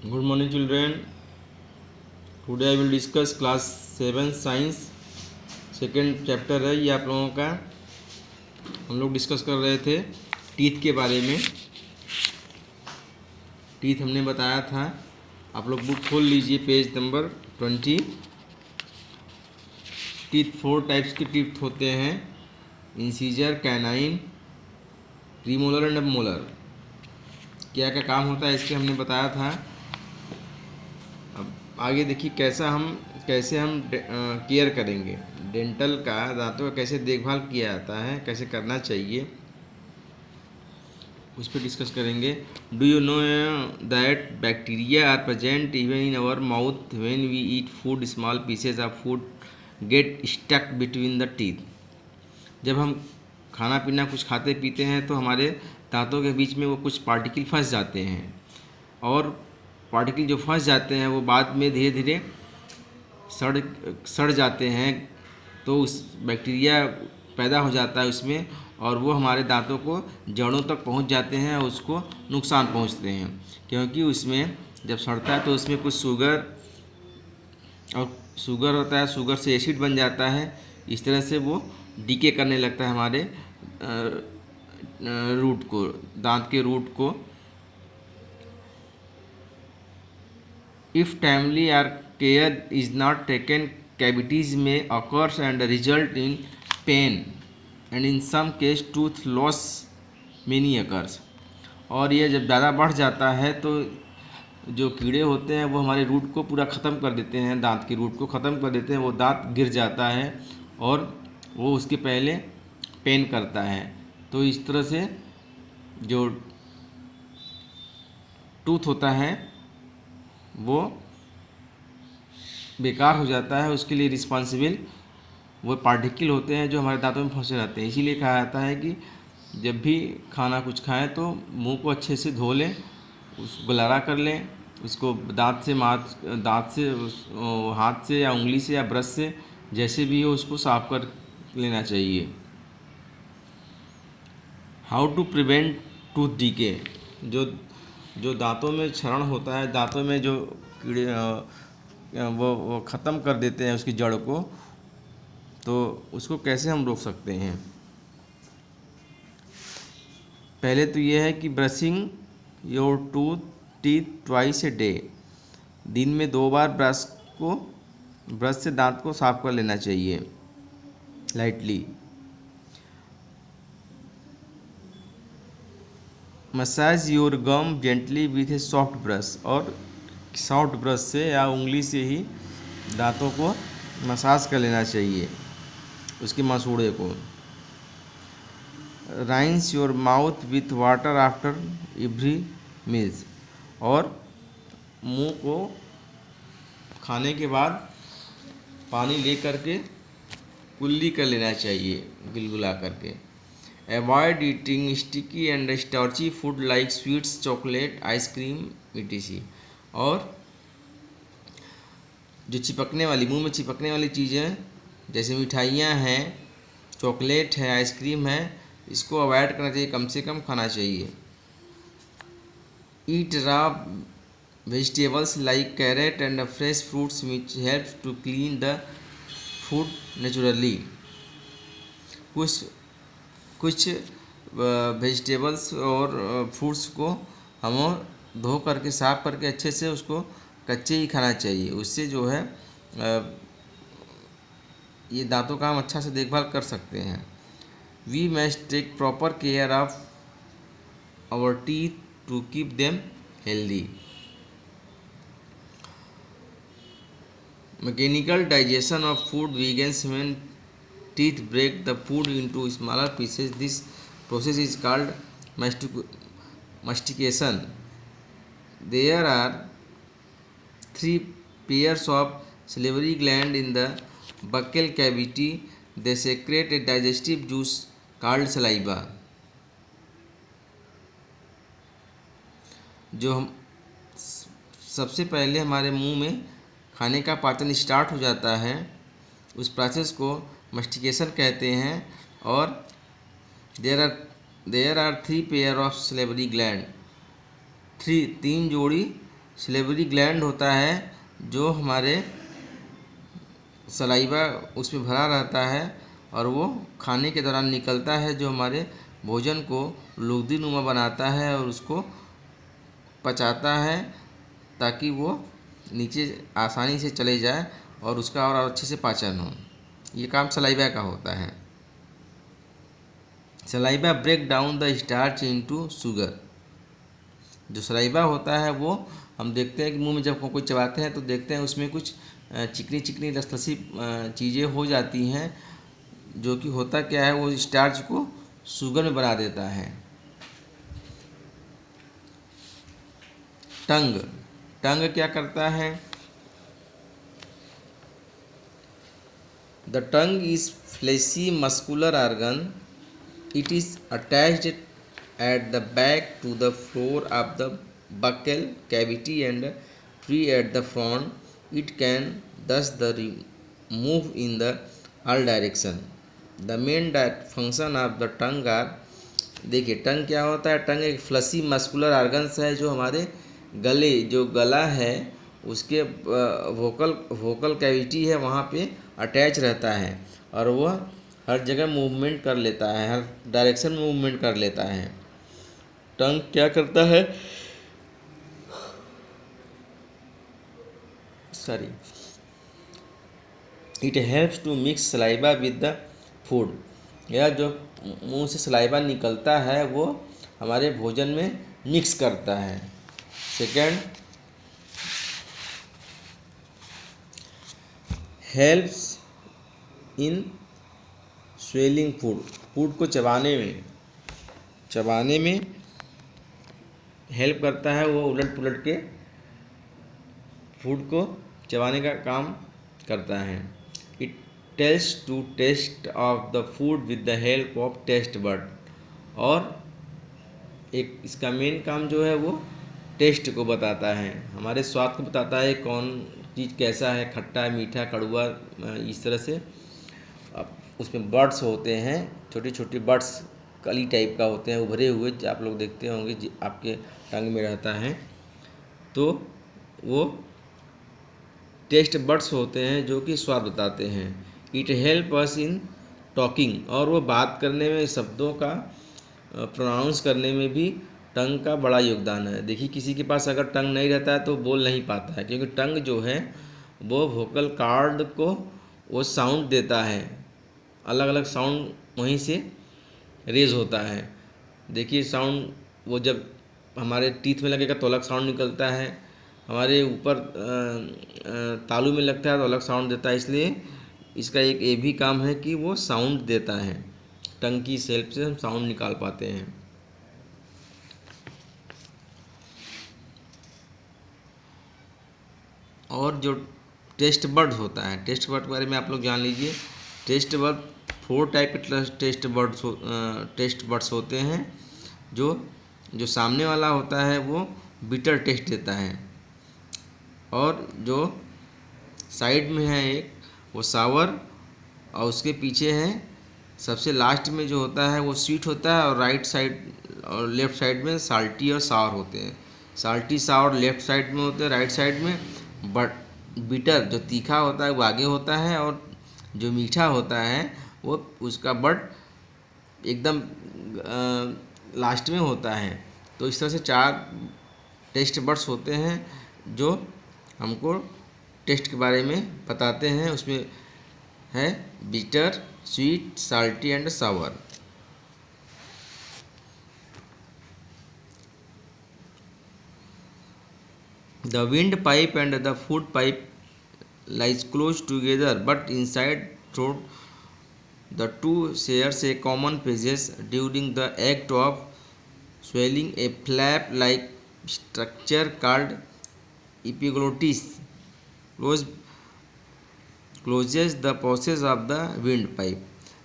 Good morning children. Today I will discuss class 7 science second chapter है ये आप लोगों का। हम लोग डिस्कस कर रहे थे टीथ के बारे में। टीथ हमने बताया था, आप लोग बुक खोल लीजिए पेज नंबर 20। टीथ 4 टाइप्स के टीथ होते हैं, incisor, canine, premolar and molar. क्या क्या काम होता है इसके हमने बताया था। अब आगे देखिए कैसे हम केयर करेंगे डेंटल का, दांतों का कैसे देखभाल किया जाता है, कैसे करना चाहिए, उस पर डिस्कस करेंगे। Do you know that bacteria are present even in our mouth when we eat food, small pieces of food get stuck between the teeth. जब हम खाना पीना कुछ खाते पीते हैं तो हमारे दांतों के बीच में वो कुछ पार्टिकल फंस जाते हैं, और पार्टिकल जो फंस जाते हैं वो बाद में धीरे धीरे सड़ जाते हैं, तो उस बैक्टीरिया पैदा हो जाता है उसमें, और वो हमारे दांतों को जड़ों तक पहुंच जाते हैं और उसको नुकसान पहुंचते हैं। क्योंकि उसमें जब सड़ता है तो उसमें कुछ शुगर होता है, शुगर से एसिड बन जाता है। इस तरह से वो डीके करने लगता है हमारे रूट को, दांत के रूट को। If timely or care is not taken, cavities may occur and result in pain, and in some case tooth loss many occurs। और ये जब ज़्यादा बढ़ जाता है तो जो कीड़े होते हैं वो हमारे रूट को पूरा ख़त्म कर देते हैं, दांत की रूट को ख़त्म कर देते हैं, वो दांत गिर जाता है और वो उसके पहले पेन करता है। तो इस तरह से जो टूथ होता है वो बेकार हो जाता है। उसके लिए रिस्पॉन्सिबल वो पार्टिकल होते हैं जो हमारे दांतों में फंसे रहते हैं। इसीलिए कहा जाता है कि जब भी खाना कुछ खाएं तो मुंह को अच्छे से धो लें, उसको गलारा कर लें, उसको दांत से हाथ से या उंगली से या ब्रश से जैसे भी हो उसको साफ कर लेना चाहिए। How to prevent tooth decay. जो दांतों में क्षरण होता है, दांतों में जो कीड़े वो ख़त्म कर देते हैं उसकी जड़ को, तो उसको कैसे हम रोक सकते हैं। पहले तो ये है कि brushing your teeth twice a day. दिन में 2 बार ब्रश से दांत को साफ कर लेना चाहिए lightly. Massage your gum gently with a soft brush. और सॉफ्ट ब्रश से या उंगली से ही दांतों को मसाज कर लेना चाहिए, उसके मसूड़े को। Rinse your mouth with water after every meals. और मुंह को खाने के बाद पानी ले करके कुल्ली कर लेना चाहिए, गुलगुला करके। Avoid eating sticky and starchy food like sweets, chocolate, ice cream, etc। और जो मुंह में चिपकने वाली चीज़ें जैसे मिठाइयाँ हैं, चॉकलेट है, आइसक्रीम है, इसको अवॉइड करना चाहिए, कम से कम खाना चाहिए। Eat raw vegetables like carrot and fresh fruits which help to clean the food naturally. कुछ वेजिटेबल्स और फ्रूट्स को हम धो करके साफ करके अच्छे से उसको कच्चे ही खाना चाहिए। उससे जो है ये दांतों का हम अच्छा से देखभाल कर सकते हैं। We must take proper care of our teeth to keep them healthy. Mechanical digestion of food begins when teeth break the food into smaller pieces. This process is called mastication. There are 3 pairs of salivary glands in the buccal cavity. They secrete a digestive juice called saliva. जो हम सबसे पहले हमारे मुंह में खाने का पाचन स्टार्ट हो जाता है, उस प्रोसेस को मस्टिकेशन कहते हैं। और there are 3 pair of salivary gland. 3 जोड़ी सलेवरी ग्लैंड होता है जो हमारे सलाइवा उसमें भरा रहता है और वो खाने के दौरान निकलता है, जो हमारे भोजन को लुगदीनुमा बनाता है और उसको पचाता है ताकि वो नीचे आसानी से चले जाए और उसका और अच्छे से पाचन हो। ये काम सलाइवा का होता है। Saliva break down the starch into sugar. जो सलाइवा होता है वो हम देखते हैं कि मुंह में जब कोई चबाते हैं तो देखते हैं उसमें कुछ चिकनी चिकनी लसलसी चीज़ें हो जाती हैं, जो कि होता क्या है, वो स्टार्च को शुगर में बना देता है। टंग टंग क्या करता है? The tongue is fleshy muscular organ. It is attached at the back to the floor of the buccal cavity and free at the front. It can thus move in the all direction. The main function of the tongue are, देखिए टंग क्या होता है? टंग एक फ्लसी muscular organs है जो हमारे गले, जो गला है उसके वोकल कैविटी है वहाँ पे अटैच रहता है और वह हर जगह मूवमेंट कर लेता है, हर डायरेक्शन में मूवमेंट कर लेता है। टंग क्या करता है? It helps to mix saliva with the food. या जो मुंह से सलाइवा निकलता है वो हमारे भोजन में मिक्स करता है। Second, helps in swelling food. Food को चबाने में हेल्प करता है, वो उलट पुलट के फूड को चबाने का काम करता है। It tells to taste of the food with the help of taste bud. और एक इसका मेन काम जो है वो टेस्ट को बताता है, हमारे स्वाद को बताता है कौन चीज़ कैसा है, खट्टा है, मीठा, कड़वा, इस तरह से। अब उसमें बर्ड्स होते हैं, छोटी छोटी बर्ड्स कली टाइप का होते हैं, उभरे हुए, आप लोग देखते होंगे आपके टंग में रहता है, तो वो टेस्ट बड्स होते हैं जो कि स्वाद बताते हैं। It help us in talking. और वो बात करने में, शब्दों का प्रोनाउंस करने में भी टंग का बड़ा योगदान है। देखिए किसी के पास अगर टंग नहीं रहता है तो बोल नहीं पाता है, क्योंकि टंग जो है वो वोकल कार्ड को वो साउंड देता है, अलग अलग साउंड वहीं से रेज होता है। देखिए साउंड वो जब हमारे टीथ में लगेगा तो अलग साउंड निकलता है, हमारे ऊपर तालू में लगता है तो अलग साउंड देता है। इसलिए इसका एक ये भी काम है कि वो साउंड देता है, टंग की हेल्प से हम साउंड निकाल पाते हैं। और जो टेस्ट बर्ड होता है, टेस्ट बर्ड के बारे में आप लोग जान लीजिए। टेस्ट बर्ड 4 टाइप के टेस्ट बर्ड्स होते हैं। जो सामने वाला होता है वो बिटर टेस्ट देता है, और जो साइड में है एक वो सावर, और उसके पीछे है सबसे लास्ट में जो होता है वो स्वीट होता है, और राइट साइड और लेफ्ट साइड में साल्टी और सावर होते हैं। साल्टी सावर लेफ्ट साइड में होते हैं, राइट साइड में। बट बिटर जो तीखा होता है वो आगे होता है, और जो मीठा होता है वो उसका बट एकदम लास्ट में होता है। तो इस तरह से 4 टेस्ट बड्स होते हैं जो हमको टेस्ट के बारे में बताते हैं। उसमें है bitter, sweet, salty and Sawar. The windpipe and the food pipe lies close together, but inside throat the two shares a common passage. During the act of swelling, a flap-like structure called epiglottis closes the passage of the windpipe.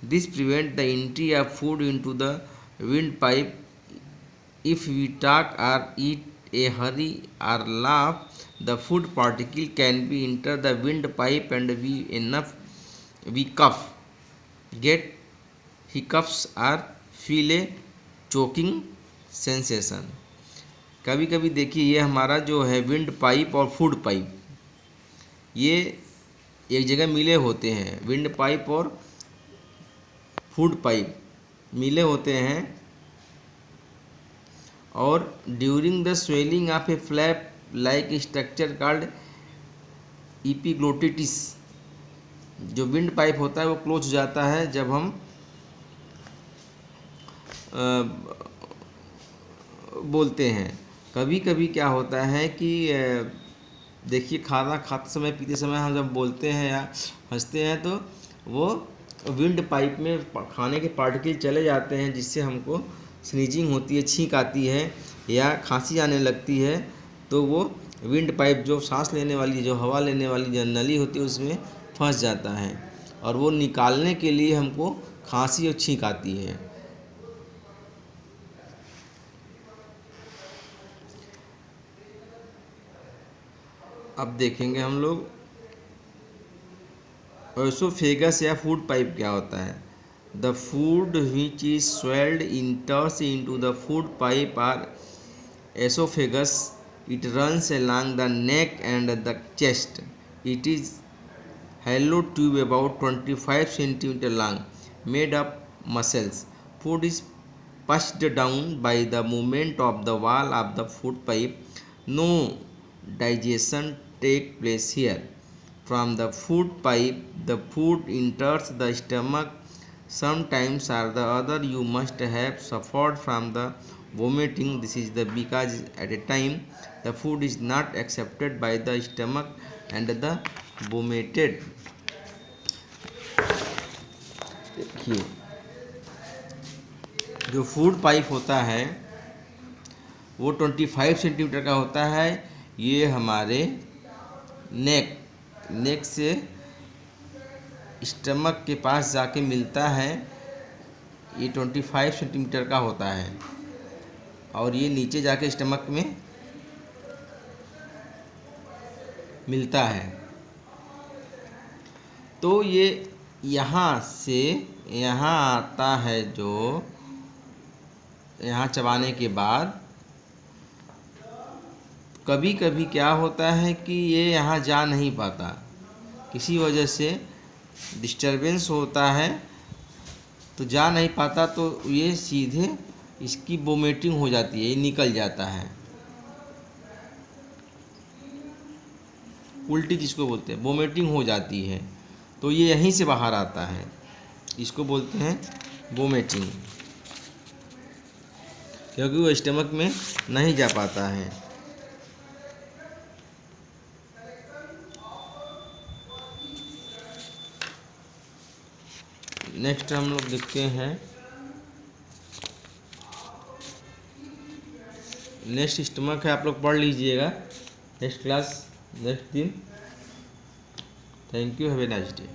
This prevents the entry of food into the windpipe. If we talk or eat a hurry or laugh, the food particle can be enter the windpipe and we cough, get hiccups or feel a choking sensation. कभी कभी देखिए ये हमारा जो है wind pipe और food pipe, ये एक जगह मिले होते हैं। विंड पाइप और फूड पाइप मिले होते हैं, और during the swelling of A flap like structure called epiglottis, जो विंड पाइप होता है वो क्लोज हो जाता है जब हम बोलते हैं। कभी कभी क्या होता है कि देखिए खाना खाते समय पीते समय हम जब बोलते हैं या हंसते हैं तो वो विंड पाइप में खाने के पार्टिकल चले जाते हैं, जिससे हमको स्नीजिंग होती है, छींक आती है या खांसी आने लगती है। तो वो विंड पाइप जो सांस लेने वाली, जो हवा लेने वाली जो नली होती है उसमें फंस जाता है, और वो निकालने के लिए हमको खांसी और छींक आती है। अब देखेंगे हम लोग एसोफेगस या फूड पाइप क्या होता है। The food which is swallowed enters into the food pipe or oesophagus. It runs along the neck and the chest. It is hollow tube about 25 cm long, made of muscles. Food is pushed down by the movement of the wall of the food pipe. No digestion takes place here. From the food pipe, the food enters the stomach. Sometimes or the other you must have suffered from the vomiting. This is the because at a time the food is not accepted by the stomach and the vomited. देखिए जो food pipe होता है वो 25 centimetre का होता है। ये हमारे नेक से स्टमक के पास जाके मिलता है। ये 25 सेंटीमीटर का होता है, और ये नीचे जाके स्टमक में मिलता है। तो ये यहाँ से यहाँ आता है, जो यहाँ चबाने के बाद कभी कभी क्या होता है कि ये यहाँ जा नहीं पाता, किसी वजह से डिस्टरबेंस होता है तो जा नहीं पाता, तो ये सीधे इसकी वोमिटिंग हो जाती है, ये निकल जाता है। उल्टी जिसको बोलते हैं वोमिटिंग हो जाती है, तो ये यहीं से बाहर आता है, इसको बोलते हैं वोमिटिंग, क्योंकि वो स्टमक में नहीं जा पाता है। नेक्स्ट हम लोग देखते हैं नेक्स्ट स्टमक है, आप लोग पढ़ लीजिएगा नेक्स्ट क्लास नेक्स्ट दिन। Thank you, have a nice day.